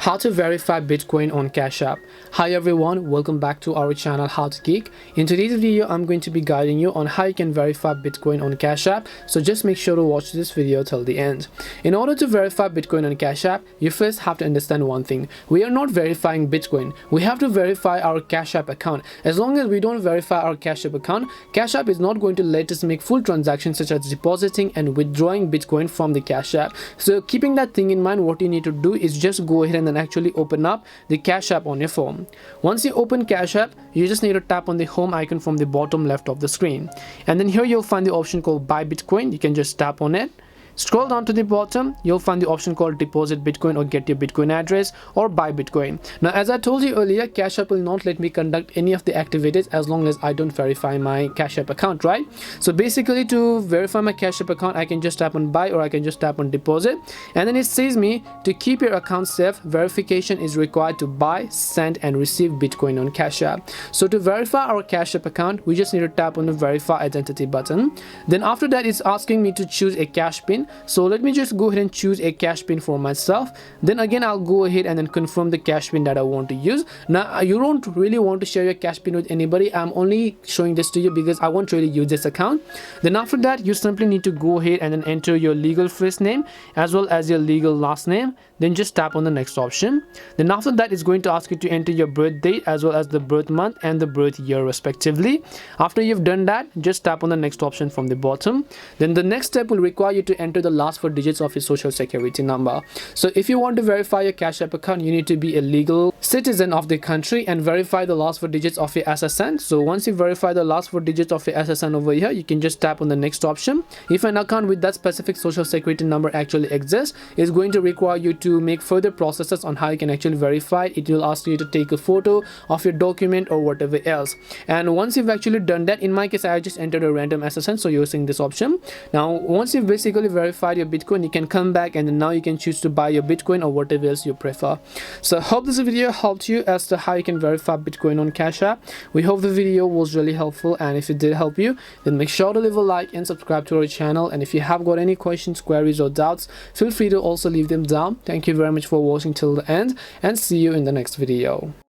How to verify Bitcoin on Cash App. Hi everyone, welcome back to our channel How to Geek. In today's video, I'm going to be guiding you on how you can verify Bitcoin on Cash App. So just make sure to watch this video till the end. In order to verify Bitcoin on Cash App, you first have to understand one thing. We are not verifying Bitcoin. We have to verify our Cash App account. As long as we don't verify our Cash App account, Cash App is not going to let us make full transactions such as depositing and withdrawing Bitcoin from the Cash App. So keeping that thing in mind, what you need to do is just go ahead and actually open up the Cash App on your phone. Once you open Cash App, you just need to tap on the home icon from the bottom left of the screen, and then here you'll find the option called buy Bitcoin. You can just tap on it. Scroll down to the bottom, you'll find the option called deposit Bitcoin or get your Bitcoin address or buy Bitcoin. Now, as I told you earlier, Cash App will not let me conduct any of the activities as long as I don't verify my Cash App account, right? So basically, to verify my Cash App account, I can just tap on buy or I can just tap on deposit, and then it says me to keep your account safe, verification is required to buy, send and receive Bitcoin on Cash App. So to verify our Cash App account, we just need to tap on the verify identity button. Then after that, it's asking me to choose a cash pin. So let me just go ahead and choose a cash pin for myself. Then again, I'll go ahead and then confirm the cash pin that I want to use. Now, you don't really want to share your cash pin with anybody. I'm only showing this to you because I won't really use this account. Then after that, you simply need to go ahead and then enter your legal first name as well as your legal last name. Then just tap on the next option. Then after that, it's going to ask you to enter your birth date as well as the birth month and the birth year respectively. After you've done that, just tap on the next option from the bottom. Then the next step will require you to enter the last 4 digits of your social security number. So if you want to verify your Cash App account, you need to be a legal citizen of the country and verify the last 4 digits of your SSN. So once you verify the last 4 digits of your SSN over here, you can just tap on the next option. If an account with that specific social security number actually exists, it's going to require you to make further processes on how you can actually verify it. It will ask you to take a photo of your document or whatever else. And once you've actually done that, in my case, I just entered a random SSN, so using this option. Now, once you've basically verified your Bitcoin, you can come back and then now you can choose to buy your Bitcoin or whatever else you prefer. So I hope this video helped you as to how you can verify Bitcoin on Cash App. We hope the video was really helpful, and if it did help you, then make sure to leave a like and subscribe to our channel. And if you have got any questions, queries or doubts, feel free to also leave them down. Thank you very much for watching till the end, and see you in the next video.